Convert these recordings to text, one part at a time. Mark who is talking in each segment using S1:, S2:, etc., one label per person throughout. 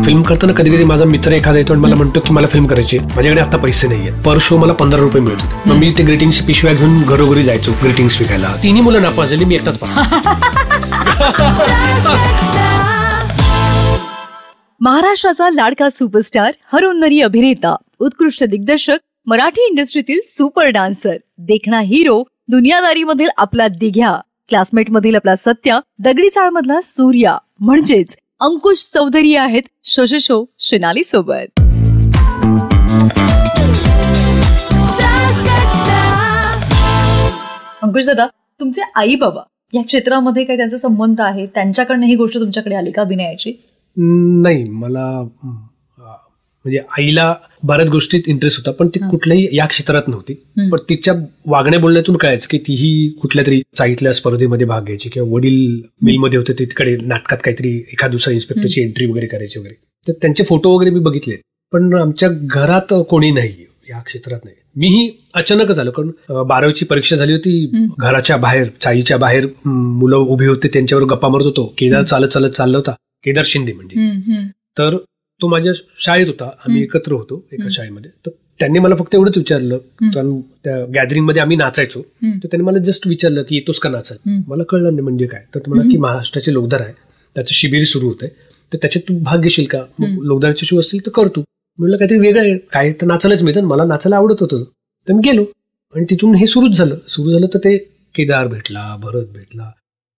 S1: Film करताना कधी कधी माझा मित्र एखादा येतो आणि मला म्हणतो की मला फिल्म करायची, माझ्याकडे आता पैसे नाहीये. पर शो मला 15 रुपये मिळत होते. मग मी ते ग्रीटिंग्स पिशव्या घेऊन घरोघरी जायचो ग्रीटिंग्स विकायला. तिन्ही मुलं नापास झाली, मी एकटाच पास.
S2: महाराष्ट्राचा लाडका सुपरस्टार, हरोन्नरी अभिनेता, उत्कृष्ट दिग्दर्शक, मराठी इंडस्ट्रीतील सुपर डान्सर, देखणा हिरो, दुनियादारीमधील आपला दिघ्या, क्लासमेट मधील आपला सत्या, दगडी चाळ मधला सूर्या म्हणजेच अंकुश चौधरी आहेत शो शिनाली सोबत. अंकुश दादा, तुमचे आई बाबा या क्षेत्रामध्ये काही त्यांचा संबंध आहे, त्यांच्याकडनं ही गोष्ट तुमच्याकडे आली का अभिनयाची?
S1: नाही, मला म्हणजे आईला बऱ्याच गोष्टीत इंटरेस्ट होता, पण ती कुठल्याही या क्षेत्रात नव्हती. पण तिच्या वागण्या बोलण्यातून कळायचं की तीही कुठल्या तरी चाळीतल्या स्पर्धेमध्ये भाग घ्यायची, किंवा वडील मिलमध्ये होते तिकडे नाटकात काहीतरी एखाद दुसरा इन्स्पेक्टरची एंट्री वगैरे करायची वगैरे. तर त्यांचे फोटो वगैरे मी बघितले, पण आमच्या घरात कोणी नाही या क्षेत्रात. नाही, मीही अचानकच आलो, कारण 12वीची परीक्षा झाली होती. घराच्या बाहेर, चाळीच्या बाहेर मुलं उभी होते, त्यांच्यावर गप्पा मारत होतो. केदार चालत चालला होता, केदार शिंदे म्हणजे. तर तो माझ्या शाळेत होता, आम्ही एकत्र होतो एका शाळेमध्ये. तर त्यांनी मला फक्त एवढंच विचारलं, कारण त्या गॅदरिंगमध्ये आम्ही नाचायचो, तर त्यांनी मला जस्ट विचारलं की येतोस का नाचायला. मला कळलं नाही म्हणजे काय. तर मला की महाराष्ट्राचे लोकधार आहे, त्याचं शिबिर सुरू होतंय, तर त्याच्यात तू भाग घेशील का? लोकधारचे शो असतील तर कर तू. म्हणलं काहीतरी वेगळं आहे, काय तर नाचायलाच मिळतं, मला नाचायला आवडत होतं. तर मी गेलो आणि तिथून हे सुरू झालं. तर ते केदार भेटला, भरत भेटला,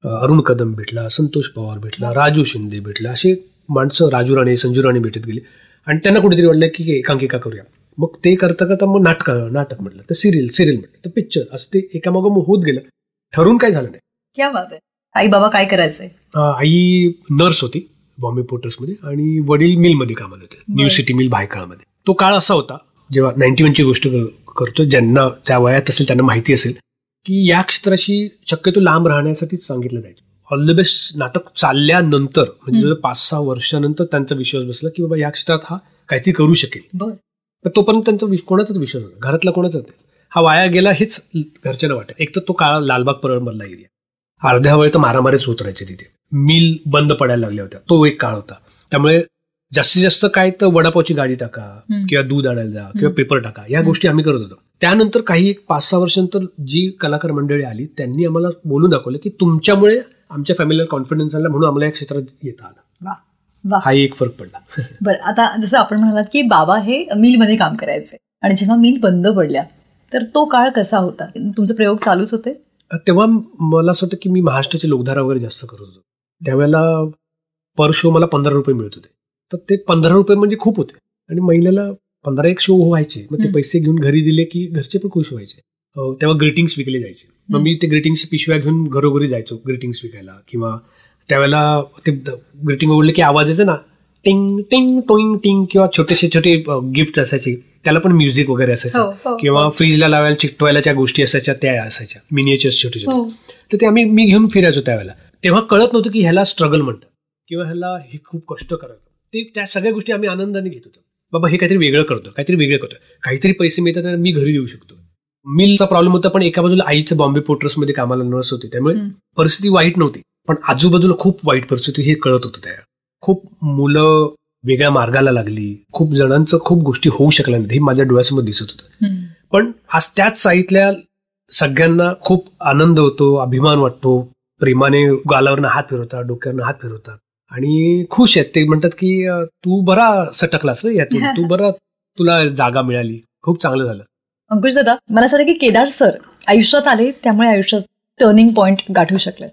S1: अरुण कदम भेटला, संतोष पवार भेटला, राजू शिंदे भेटला, असे माणसं, राजू राणे, संजू राणे भेटत गेले. आणि त्यांना कुठेतरी वाटलं की एकांकिका करूया. मग ते करता करता मग नाटक म्हटलं, तर सिरियल म्हटलं, तर पिक्चर, असं ते एकामागोम होत गेलं. ठरून काय झालं नाही.
S2: क्या बात आहे. आई बाबा काय करायचंय?
S1: आई नर्स होती बॉम्बे पोर्टर्समध्ये, आणि वडील मिलमध्ये कामाला होते, न्यू सिटी मिल भायखळामध्ये. तो काळ असा होता, जेव्हा 91ची गोष्ट करतो, ज्यांना त्या वयात असेल त्यांना माहिती असेल की या क्षेत्राशी शक्यतो लांब राहण्यासाठीच सांगितलं जायचं. ऑल द बेस्ट नाटक चालल्यानंतर, म्हणजे 5-6 वर्षानंतर त्यांचा विश्वास बसला की बाबा या क्षेत्रात हा काहीतरी करू शकेल. पण तोपर्यंत त्यांचा कोणाचाच विश्वास होता, घरातला कोणाचाच नाही. हा वाया गेला हेच घरच्यांना वाटत. एक तर तो काळ लालबाग परळ मधला एरिया, अर्ध्या वेळ तर मारामारीच होत राहायचे तिथे. मिल बंद पडायला लागल्या होत्या, तो एक काळ होता. त्यामुळे जास्तीत जास्त काय तर वडापावची गाडी टाका, किंवा दूध आणायला जा, किंवा पेपर टाका, या गोष्टी आम्ही करत होतो. त्यानंतर काही 5-6 वर्षांतर जी कलाकार मंडळी आली त्यांनी आम्हाला बोलून दाखवलं की तुमच्यामुळे आमच्या फॅमिलीला कॉन्फिडन्स आला, म्हणून आम्हाला या क्षेत्रात येता आलं. हा एक फरक पडला.
S2: बरं, आता जसं आपण म्हणालात की बाबा हे मिलमध्ये काम करायचे, आणि जेव्हा मिल बंद पडल्या तर तो काळ कसा होता? तुमचे प्रयोग चालूच होते
S1: तेव्हा? मला असं होतं की मी महाराष्ट्राचे लोकधारा वगैरे जास्त करत होतो. त्यावेळेला पर शो मला 15 रुपये मिळत होते. तर ते 15 रुपये म्हणजे खूप होते, आणि महिन्याला 15 शो व्हायचे. मग ते पैसे घेऊन घरी दिले की घरचे पण खुश व्हायचे. तेव्हा ग्रीटिंग्स विकले जायचे. मग मी ते ग्रीटिंग्स पिशव्या घेऊन घरोघरी जायचो ग्रीटिंग्स विकायला. किंवा त्यावेळेला ते ग्रीटिंग उघडले की आवाज येते ना, टिंग टिंग टोईंग टिंग, किंवा छोटे गिफ्ट असायचे, त्याला पण म्युझिक वगैरे असायचं. किंवा फ्रीजला लावायला चिकटवायला ज्या गोष्टी असायच्या त्या असायच्या, मिनिएचर्स छोटे. तर ते मी घेऊन फिरायचो त्यावेळेला. तेव्हा कळत नव्हतं की ह्याला स्ट्रगल म्हणतात, किंवा ह्याला हे खूप कष्ट करायचं. ते त्या सगळ्या गोष्टी आम्ही आनंदाने घेत होतो. बाबा हे काहीतरी वेगळं करतो, काहीतरी पैसे मिळतात आणि मी घरी देऊ शकतो. मिलचा प्रॉब्लेम होता, पण एका बाजूला आईचं बॉम्बे पोर्टर्समध्ये कामाला नर्स होती, त्यामुळे परिस्थिती वाईट नव्हती. पण आजूबाजूला खूप वाईट परिस्थिती हे कळत होतं. त्या खूप मुलं वेगळ्या मार्गाला लागली, खूप जणांचं खूप गोष्टी होऊ शकल्या नाही, हे माझ्या डोळ्यासमोर दिसत होतं. पण आज त्याच साईतल्या सगळ्यांना खूप आनंद होतो, अभिमान वाटतो, प्रेमाने गालावरनं हात फिरवतात, डोक्यावरनं हात फिरवतात आणि खुश आहेत. ते म्हणतात की तू बरा सटकलास रे यातून, तू बरा, तुला जागा मिळाली, खूप चांगलं झालं.
S2: अंकुश दादा, मला असं वाटतं की केदार सर आयुष्यात आले, त्यामुळे आयुष्यात टर्निंग पॉइंट गाठू शकले,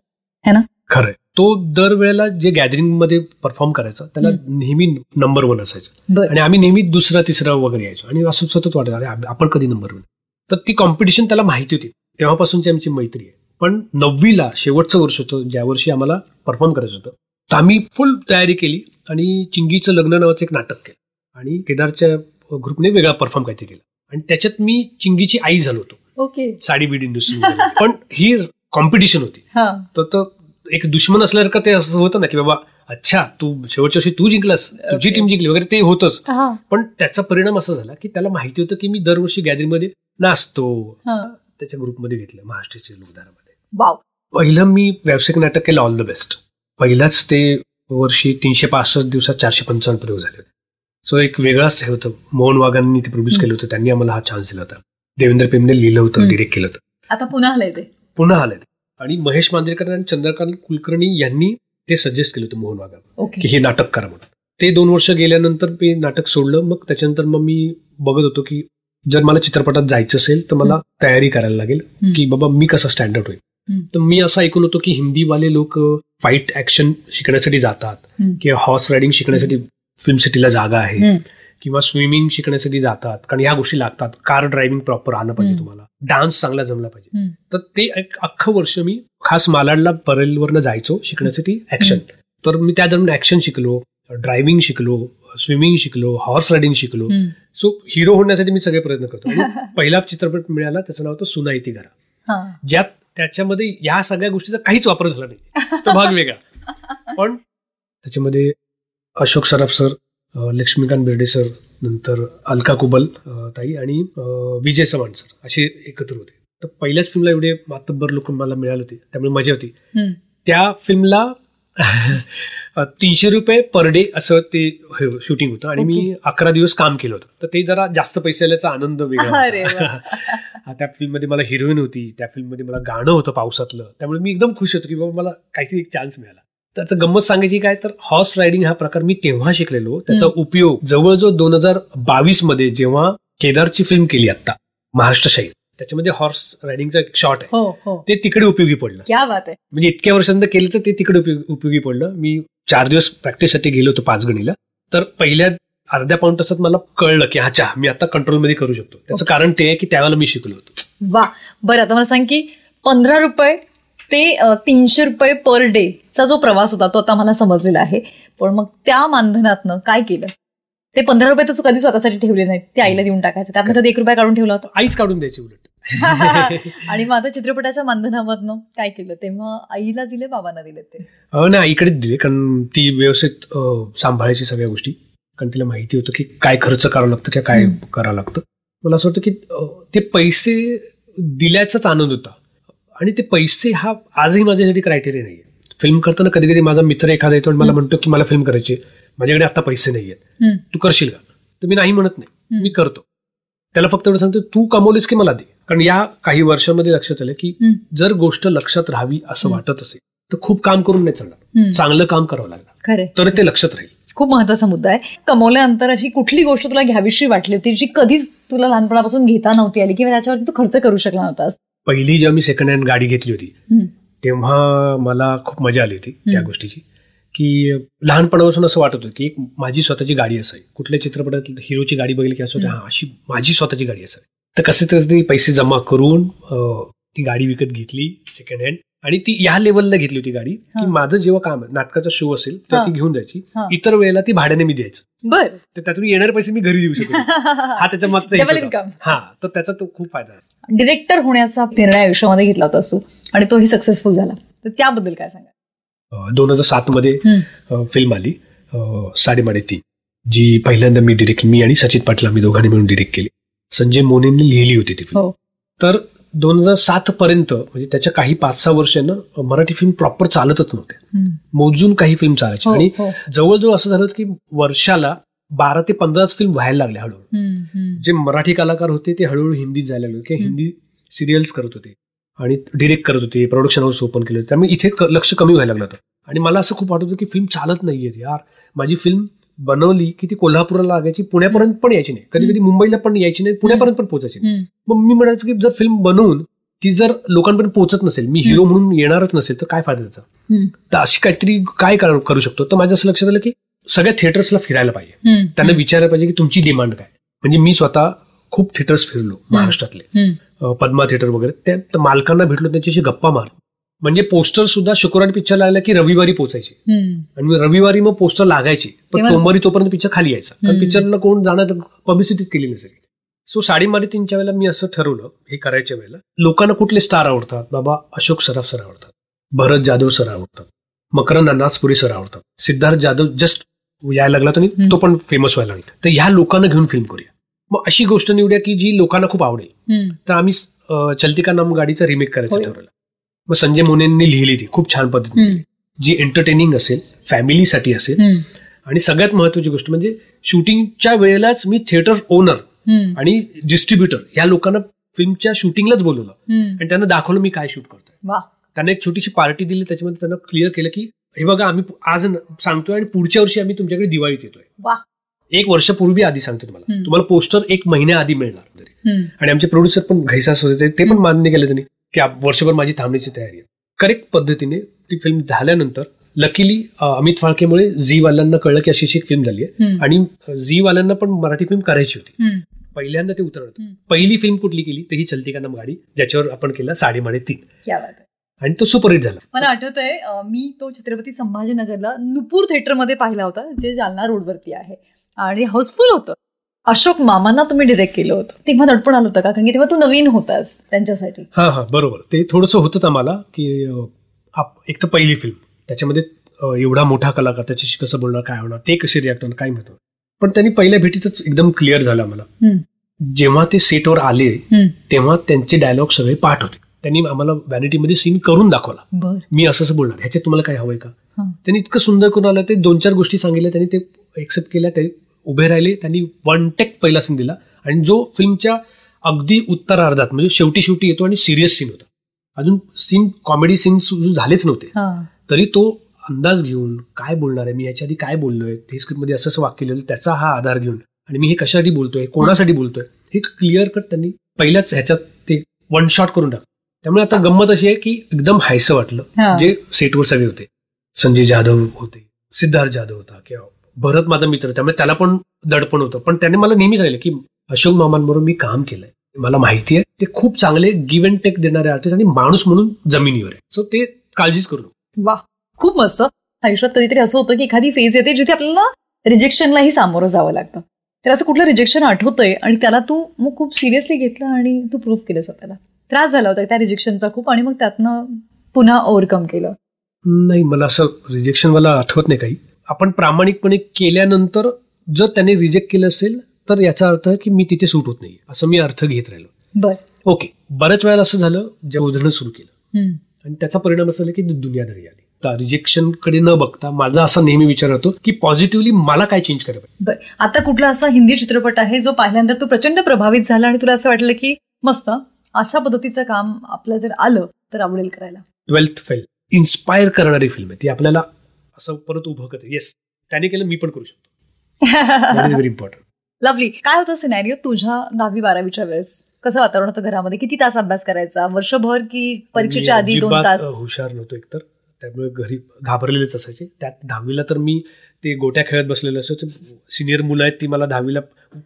S2: है ना?
S1: खरंय. तो दरवेळेला जे गॅदरिंग मध्ये परफॉर्म करायचा त्याला नेहमी नंबर 1 असायचं, आणि आम्ही नेहमी 2रा 3रा वगैरे यायचो, आणि असं सतत वाटत अरे आपण कधी नंबर 1. तर ती कॉम्पिटिशन त्याला माहिती होती, तेव्हापासूनची आमची मैत्री आहे. पण 9वीला शेवटचं वर्ष होतं, ज्या वर्षी आम्हाला परफॉर्म करायचं होतं, तर आम्ही फुल तयारी केली आणि चिंगीचं लग्न नावाचं एक नाटक केलं, आणि केदारच्या ग्रुपने वेगळा परफॉर्म काहीतरी केला, आणि त्याच्यात मी चिंगीची आई झालो होतो.
S2: ओके.
S1: साडी बिडी नुसून. पण ही कॉम्पिटिशन होती, तर एक दुश्मन असल्यासारखं ते असं होतं ना की बाबा अच्छा तू शेवटच्या वर्षी तू जिंकलास, तुझी टीम जिंकली वगैरे, ते होतच. पण त्याचा परिणाम असा झाला की त्याला माहिती होतं की मी दरवर्षी गॅदरिंग मध्ये नाचतो. त्याच्या ग्रुपमध्ये घेतलं महाराष्ट्राच्या लोकधारामध्ये.
S2: वाव.
S1: पहिलं मी व्यावसायिक नाटक केलं ऑल द बेस्ट. पहिलाच ते वर्षी 365 दिवसात 455 प्रयोग झाले होते. सो एक वेगळाच हे होतं. मोहन वाघांनी ते प्रोड्यूस केलं होतं, त्यांनी आम्हाला हा चान्स दिला होता. देवेंद्र पेमने लिहिलं होतं, डिरेक्ट केलं होतं.
S2: आता पुन्हा आलंय ते.
S1: पुन्हा आलंय. आणि महेश मांजरेकर आणि चंद्रकांत कुलकर्णी यांनी ते सजेस्ट केलं होतं मोहन वाघांना की हे नाटक करा म्हणून. ते 2 वर्ष गेल्यानंतर मी नाटक सोडलं. मग त्याच्यानंतर मग मी बघत होतो की जर मला चित्रपटात जायचं असेल तर मला तयारी करायला लागेल की बाबा मी कसं स्टँडर्ड होईल. तर मी असं ऐकून होतो की हिंदीवाले लोक फाईट ऍक्शन शिकण्यासाठी जातात किंवा हॉर्स रायडिंग शिकण्यासाठी फिल्म सिटीला जागा आहे किंवा स्विमिंग शिकण्यासाठी जातात, कारण ह्या गोष्टी लागतात. कार ड्रायव्हिंग प्रॉपर आलं पाहिजे, तुम्हाला डान्स चांगला जमला पाहिजे. तर ते एक अख्खं वर्ष मी खास मालाडला परेलवरनं जायचो शिकण्यासाठी ऍक्शन. तर मी त्या दरम्यान ऍक्शन शिकलो, ड्रायव्हिंग शिकलो, स्विमिंग शिकलो, हॉर्स रायडिंग शिकलो. सो हिरो होण्यासाठी मी सगळे प्रयत्न करतो. पहिला चित्रपट मिळाला, त्याचं नाव होतं सुनाई घरा, ज्यात त्याच्यामध्ये या सगळ्या गोष्टीचा काहीच वापर झाला नाही, तो भाग वेगळा. पण त्याच्यामध्ये अशोक सराफ सर, लक्ष्मीकांत बेर्डे सर, नंतर अलका कुबल ताई आणि विजय चव्हाण सर असे एकत्र होते. तर पहिल्याच फिल्मला एवढे मातब्बर लोक मला मिळाले होते, त्यामुळे मजा होती. त्या फिल्मला 300 रुपये पर डे असं ते शूटिंग होतं आणि मी 11 दिवस काम केलं होतं. तर ते जरा जास्त पैसे आल्याचा आनंद वेगळा. त्या फिल्ममध्ये मला हिरोईन होती, त्या फिल्ममध्ये मला गाणं होतं पावसातलं, त्यामुळे मी एकदम खुश होतो की बाबा मला काहीतरी एक चान्स मिळाला. तर गंमत सांगायची काय तर हॉर्स रायडिंग हा प्रकार मी तेव्हा शिकलेलो, त्याचा उपयोग जवळजवळ 2022 मध्ये जेव्हा केदारची फिल्म केली आता महाराष्ट्र शाहीर, त्याच्यामध्ये हॉर्स रायडिंगचा एक शॉट आहे, ते तिकडे उपयोगी पडलं.
S2: क्या बात आहे.
S1: म्हणजे इतक्या वर्षांत केलं तर ते तिकडे उपयोगी पडलं. मी 4 दिवस प्रॅक्टिससाठी गेलो होतो पाचगणीला. तर पहिल्या अर्ध्या पाऊण तासात मला कळलं की अच्छा मी आता कंट्रोलमध्ये करू शकतो. त्याचं कारण ते आहे की त्यावेळेला मी शिकलो होतो.
S2: वा, बरं. आता मला सांग की 15 रुपये ते 300 रुपये पर डे चा जो प्रवास होता तो आता मला समजलेला आहे. पण मग त्या मानधनातनं काय केलं? ते 15 रुपये तर तू कधी स्वतःसाठी ठेवले नाहीत, ते आईला देऊन टाकायचं. त्यात कधी 1 रुपया काढून ठेवला होता?
S1: आईच काढून द्यायची उलट.
S2: आणि मग आता चित्रपटाच्या मानधनामधनं काय केलं? तेव्हा आईला दिले, बाबांना दिले? ते
S1: ना आईकडेच दिले, कारण ती व्यवस्थित सांभाळायची सगळ्या गोष्टी, कारण तिला माहिती होतं की काय खर्च करावं लागतं किंवा काय करावं लागतं. मला असं वाटतं की ते पैसे दिल्याचाच आनंद होता. आणि ते पैसे हा आजही माझ्यासाठी क्रायटेरिया नाहीये. फिल्म करताना कधी कधी माझा मित्र एखादा येतो आणि मला म्हणतो की मला फिल्म करायची, माझ्याकडे आता पैसे नाहीयेत, तू करशील का? तर मी नाही म्हणत नाही, मी करतो. त्याला फक्त एवढं सांगतो तू कमवलीस की मला दे. कारण या काही वर्षामध्ये लक्षात आलं की जर गोष्ट लक्षात राहावी असं वाटत असेल तर खूप काम करून नाही चालणार, चांगलं काम करावं लागणार, तर ते लक्षात राहील.
S2: खूप महत्वाचा मुद्दा आहे. कमवल्यानंतर अशी कुठली गोष्ट तुला घ्यावीशी वाटली होती जी कधीच तुला लहानपणापासून घेता नव्हती आली किंवा त्याच्यावरती तू खर्च करू शकला नव्हतास?
S1: पहिली जेव्हा मी सेकंड हँड गाडी घेतली होती तेव्हा मला खूप मजा आली होती त्या गोष्टीची, की लहानपणापासून असं वाटत होतं की एक माझी स्वतःची गाडी असावी. कुठल्या चित्रपटात हिरोची गाडी बघितली की असं होतं, हा अशी माझी स्वतःची गाडी असावी. तर कसे तरी पैसे जमा करून ती गाडी विकत घेतली सेकंड हँड. आणि ती या लेवलला घेतली होती गाडी की माझं जेव्हा काम नाटकाचा शो असेल तेव्हा ती घेऊन जायची, इतर वेळेला ती भाड्याने मी द्यायचं.
S2: बरं.
S1: तर त्यातून येणारे पैसे मी घरी देऊ शकतो. हा त्याच्या मागचा हा, तर त्याचा तो खूप फायदा आहे.
S2: डिरेक्टर होण्याचा निर्णय आयुष्यामध्ये घेतला होता असो आणि तोही सक्सेसफुल झाला, तर त्याबद्दल काय सांगा?
S1: 2007 मध्ये फिल्म आली 3.5, जी पहिल्यांदा मी आणि सचित पाटील आम्ही दोघांनी मिळून डिरेक्ट केली. संजय मोनेंनी लिहिली होती ती फिल्म. तर 2007 पर्यंत म्हणजे त्याच्या काही 5-6 वर्षांना मराठी फिल्म प्रॉपर चालतच नव्हत्या, मोजून काही फिल्म चालायची. आणि जवळजवळ असं झालं की वर्षाला 12 ते 15 फिल्म व्हायला लागल्या हळूहळू. जे मराठी कलाकार होते ते हळूहळू हिंदीत जायला लागले किंवा हिंदी सिरियल्स करत होते आणि डिरेक्ट करत होते, प्रोडक्शन हाऊस ओपन केलं होतं. त्यामुळे इथे लक्ष कमी व्हायला लागलं होतं. आणि मला असं खूप वाटत होतं की फिल्म चालत नाहीये यार. माझी फिल्म बनवली की ती कोल्हापूरला लागायची, पुण्यापर्यंत पण यायची नाही, कधी कधी मुंबईला पण यायची नाही, पुण्यापर्यंत पण पोहोचायची नाही. मग मी म्हणायचं की जर फिल्म बनवून ती जर लोकांपर्यंत पोहोचत नसेल, मी हिरो म्हणून येणारच नसेल, तर काय फायदा त्याचा? तर अशी काहीतरी काय करू शकतो. तर माझं असं लक्षात आलं की सगळ्या थिएटर्सला फिरायला पाहिजे, त्यांना विचारायला पाहिजे की तुमची डिमांड काय. म्हणजे मी स्वतः खूप थिएटर्स फिरलो महाराष्ट्रातले, पद्मा थिएटर वगैरे. त्या मालकांना भेटलो, त्यांच्याशी गप्पा मारलो. म्हणजे पोस्टर सुद्धा शुक्रवारी पिक्चर लागला की रविवारी पोचायचे आणि रविवारी मग पोस्टर लागायचे, पण सोमवारी तोपर्यंत पिक्चर खाली यायचा, कारण पिक्चरला कोण जाणार, पब्लिसिटीच केली नसेल. सो 3.5च्या वेळेला मी असं ठरवलं, हे करायच्या वेळेला लोकांना कुठले स्टार आवडतात, बाबा अशोक सराफ सर आवडतात, भरत जाधव सर आवडतात, मकरंद अनासपुरी सर आवडतात, सिद्धार्थ जाधव जस्ट यायला लागला तर तो पण फेमस व्हायला लागला, तर ह्या लोकांना घेऊन फिल्म करूया. मग अशी गोष्ट निवडूया की जी लोकांना खूप आवडेल. तर आम्ही चलती का नाम गाडीचा रिमेक करायचं ठरवलं. मग संजय मोनेंनी लिहिली ती खूप छान पद्धतीने. जी एंटरटेनिंग असेल, फॅमिलीसाठी असेल, आणि सगळ्यात महत्वाची गोष्ट म्हणजे शूटिंगच्या वेळेलाच मी थिएटर ओनर आणि डिस्ट्रीब्युटर या लोकांना फिल्मच्या शूटिंगलाच बोलवलं आणि त्यांना दाखवलं मी काय शूट करतोय. त्यांना एक छोटीशी पार्टी दिली, त्याच्यामध्ये त्यांना क्लिअर केलं की हे बघा आम्ही आज सांगतोय आणि पुढच्या वर्षी आम्ही तुमच्याकडे दिवाळीत येतोय. 1 वर्षापूर्वी आधी सांगतो तुम्हाला पोस्टर 1 महिन्या आधी मिळणार तरी. आणि आमचे प्रोड्युसर पण घैसास होते, ते पण मान्य केलं त्यांनी की वर्षभर माझी थांबण्याची तयारी आहे. करेक्ट पद्धतीने ती फिल्म झाल्यानंतर लकीली अमित फाळकेमुळे झी वाल्यांना कळलं की अशी एक फिल्म झाली आहे आणि झी वाल्यांना पण मराठी फिल्म करायची होती. पहिल्यांदा ते उतरवलं. पहिली फिल्म कुठली केली तर ही चलती का नाम गाडी, ज्याच्यावर आपण केला 3.5 आणि तो सुपरहिट झाला.
S2: मला आठवतंय मी तो छत्रपती संभाजीनगरला नुपूर थिएटरमध्ये पाहिला होता, जे जालना रोडवरती आहे, आणि हाऊसफुल होतं. अशोक मामांना तुम्ही डिरेक्ट केलं होतं, तेव्हा दडपण आलं होतं का? कारण की तेव्हा तू नवीन होतास त्यांच्यासाठी.
S1: हा बरोबर, ते थोडंसं होतंच आम्हाला की एक तर पहिली फिल्म, त्याच्यामध्ये एवढा मोठा कलाकार, त्याच्याशी कसं बोलणार, काय होणार, ते कसे रिॲक्ट होणार, काय म्हणतो. पण त्यांनी पहिल्या भेटीतच एकदम क्लिअर झालं आम्हाला. जेव्हा ते सेटवर आले तेव्हा त्यांचे डायलॉग सगळे पाठ होते. त्यांनी आम्हाला व्हॅनिटीमध्ये सीन करून दाखवला. मी असं बोलणार, ह्याच्यात तुम्हाला काय हवंय का. त्यांनी इतकं सुंदर करून आलं, ते 2-4 गोष्टी सांगितल्या, त्यांनी ते एक्सेप्ट केल्या, ते उभे राहिले, त्यांनी 1 टेक पहिला सीन दिला आणि जो फिल्मच्या अगदी उत्तरार्धात म्हणजे शेवटी येतो आणि सिरियस सीन होता. अजून सीन कॉमेडी सीन झालेच नव्हते, तरी तो अंदाज घेऊन काय बोलणार आहे मी, याच्या आधी काय बोललोय, हे स्क्रिप्टमध्ये असं वाक्य लिहिलं, त्याचा हा आधार घेऊन आणि मी हे कशासाठी बोलतोय, कोणासाठी बोलतोय, हे क्लिअर कट त्यांनी पहिल्याच ह्याच्यात ते 1 शॉट करून टाकलं. त्यामुळे आता गंमत अशी आहे की एकदम हायसं वाटलं. जे सेटवर सगळे होते, संजय जाधव होते, सिद्धार्थ जाधव होता, किंवा भरत माझा मित्र, त्यामुळे त्याला पण दडपण होतं. पण त्याने मला नेहमी सांगितलं की अशोक मामांबरोबर मी काम केलंय, मला माहिती आहे, ते खूप चांगले गिव्ह अँड टेक देणारे आर्टिस्ट आणि माणूस म्हणून जमिनीवर आहे, सो ते काळजीच करू.
S2: वा, खूप मस्त. आयुष्यात कधीतरी असं होतं की एखादी फेज येते जिथे आपल्याला रिजेक्शनलाही सामोरं जावं लागतं. तर असं कुठलं रिजेक्शन आठवतंय आणि त्याला तू मग खूप सिरियसली घेतलं आणि तू प्रूव्ह केलं स्वतःला? त्रास झाला होता त्या रिजेक्शनचा खूप, आणि मग त्यातनं पुन्हा ओव्हरकम केलं?
S1: नाही, मला असं रिजेक्शनवाला आठवत नाही काही. आपण प्रामाणिकपणे केल्यानंतर जर त्याने रिजेक्ट केलं असेल तर याचा अर्थ की मी तिथे सूट होत नाही, असं मी अर्थ घेत राहिलो.
S2: बरं,
S1: ओके. बऱ्याच वेळेला असं झालं, जेव्हा उदाहरण सुरू केलं आणि त्याचा परिणाम असा झाला की दुनियादारी आली. रिजेक्शन कडे न बघता माझा असा नेहमी विचार होतो की पॉझिटिव्हली मला काय चेंज करायला पाहिजे.
S2: बरं, आता कुठला असा हिंदी चित्रपट आहे जो पाहिल्यानंतर तू प्रचंड प्रभावित झाला आणि तुला असं वाटलं की मस्त अशा पद्धतीचं काम आपलं जर आलं तर आवडेल करायला?
S1: 12th फेल इन्स्पायर करणारी फिल्म आहे ती, आपल्याला असं परत उभं करते. येस, त्याने केलं, मी पण करू शकतो. That is very important.
S2: Lovely. काय होतं सिनॅरिओ तुझ्या 10वी-12वीच्या वेळेस? कसं वातावरण होतं घरामध्ये? किती तास अभ्यास करायचा? वर्षभर की परीक्षेच्या आधी 2 तास?
S1: हुशार नव्हतो एकतर, त्यामुळे घरी घाबरलेलेच असायचे. त्यात 10वीला तर मी ते गोट्या खेळत बसलेलं असायचं. सिनियर मुलं आहेत ती मला 10वीला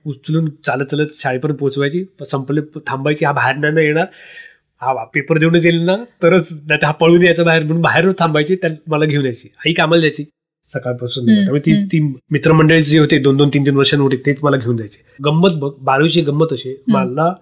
S1: उचलून चालत शाळेपर्यंत पोहोचवायची, संपले थांबायची, हा बाहेर नाही येणार, हा पेपर देऊनच येईल ना तरच, नाही हा पळून यायचं बाहेर, म्हणून बाहेर थांबायची, त्यात मला घेऊन यायची, आई कामाला द्यायची सकाळपासून. त्यामुळे ती मित्रमंडळी जे होते 2-2, 3-3 वर्षांनी होते तेच मला घेऊन जायचे. गंमत बघ, 12वीची गंमत अशी, मला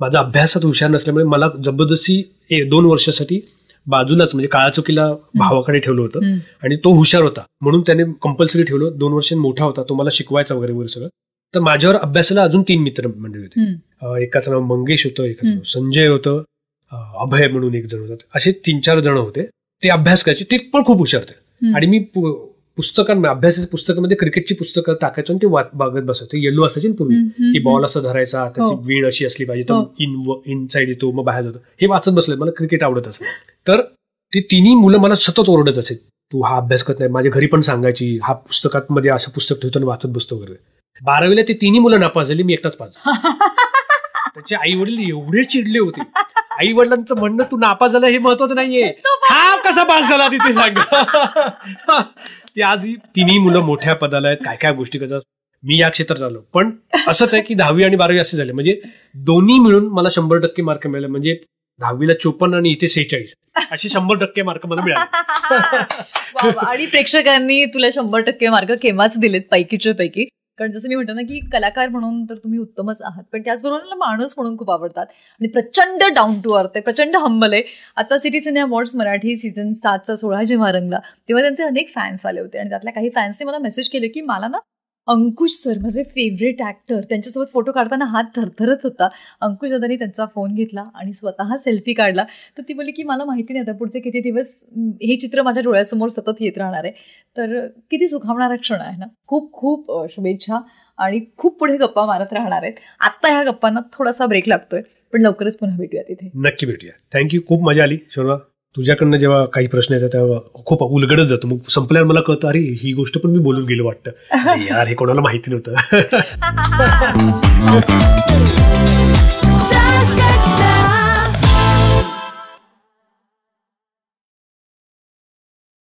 S1: माझा अभ्यासात हुशार नसल्यामुळे मला जबरदस्ती 2 वर्षासाठी बाजूलाच म्हणजे काळा चुकीला भावाकडे ठेवलं होतं आणि तो हुशार होता म्हणून त्याने कंपल्सरी ठेवलं. 2 वर्षांनी मोठा होता, तो मला शिकवायचा वगैरे वगैरे सगळं. तर माझ्यावर अभ्यासाला अजून 3 मित्र मंडळी होते. एकाचं नाव मंगेश होतं, एकाचं नाव संजय होतं, अभय म्हणून एक जण होतं. असे 3-4 जण होते. ते अभ्यास करायचे, ते पण खूप हुशार होते. आणि मी पुस्तकांमध्ये, अभ्यासाच्या पुस्तकामध्ये क्रिकेटची पुस्तकं टाकायचो आणि ते बघत बसायचं. येलो असायचे ना पूर्वी, की बॉल असं धरायचा, त्याची वीण अशी असली पाहिजे, तर इनसाइड येतो, मग बाहेर जातो. हे वाचत बसलं, मला क्रिकेट आवडत असेल. तर ती 3 मुलं मला सतत ओरडत असेल, तू हा अभ्यास करत नाही. माझ्या घरी पण सांगायची, हा पुस्तकांमध्ये असं पुस्तक ठेवतो आणि वाचत बसतो वगैरे. 12वीला ते 3 मुलं नापास झाली, मी एकटाच पास. त्याचे आई वडील एवढे चिडले होते. आई वडिलांचं म्हणणं तू नापास झाला हे महत्वाचं नाहीये, हा कसा पास झाला तिथे सांग. ते आज 3 मुलं मोठ्या पदाला आहेत, काय काय गोष्टी करतात. मी या क्षेत्रात आलो, पण असंच आहे की 10वी आणि 12वी असे झाले, म्हणजे दोन्ही मिळून मला 100% मार्क मिळाले. म्हणजे 10वीला 54 आणि इथे 46 असे 100% मार्क मला मिळाले.
S2: आणि प्रेक्षकांनी तुला 100% मार्क केव्हाच दिलेत, पैकीच्या पैकी. कारण जसं मी म्हणतो ना की कलाकार म्हणून तर तुम्ही उत्तमच आहात, पण त्याचबरोबर मला माणूस म्हणून खूप आवडतात आणि प्रचंड डाऊन टू अर्थ आहे, प्रचंड हंबल आहे. आता सिटी सिने अवॉर्ड्स मराठी सीझन 7चा 16 जेव्हा रंगला तेव्हा त्यांचे अनेक फॅन्स आले होते आणि त्यातल्या काही फॅन्सने मला मेसेज केले की मला ना अंकुश सर माझे फेवरेट ॲक्टर, त्यांच्यासोबत फोटो काढताना हात थरथरत होता. अंकुश दादांनी त्यांचा फोन घेतला आणि स्वतः सेल्फी काढला. तर ती बोलली की मला माहिती नाही आता पुढचे किती दिवस हे चित्र माझ्या डोळ्यासमोर सतत येत राहणार आहे. तर किती सुखावणारा क्षण आहे ना. खूप खूप शुभेच्छा आणि खूप पुढे गप्पा मारत राहणार आहेत. आत्ता ह्या गप्पांना थोडासा ब्रेक लागतोय, पण लवकरच पुन्हा भेटूया तिथे.
S1: नक्की भेटूया. थँक्यू. खूप मजा आली शोभा. तुझ्याकडनं जेव्हा काही प्रश्न येतात तेव्हा खूप उलगडत जातो. मग संपल्यावर मला कळतं अरे ही गोष्ट पण मी बोलून गेलो वाटतं. यार हे कोणाला माहिती नव्हतं.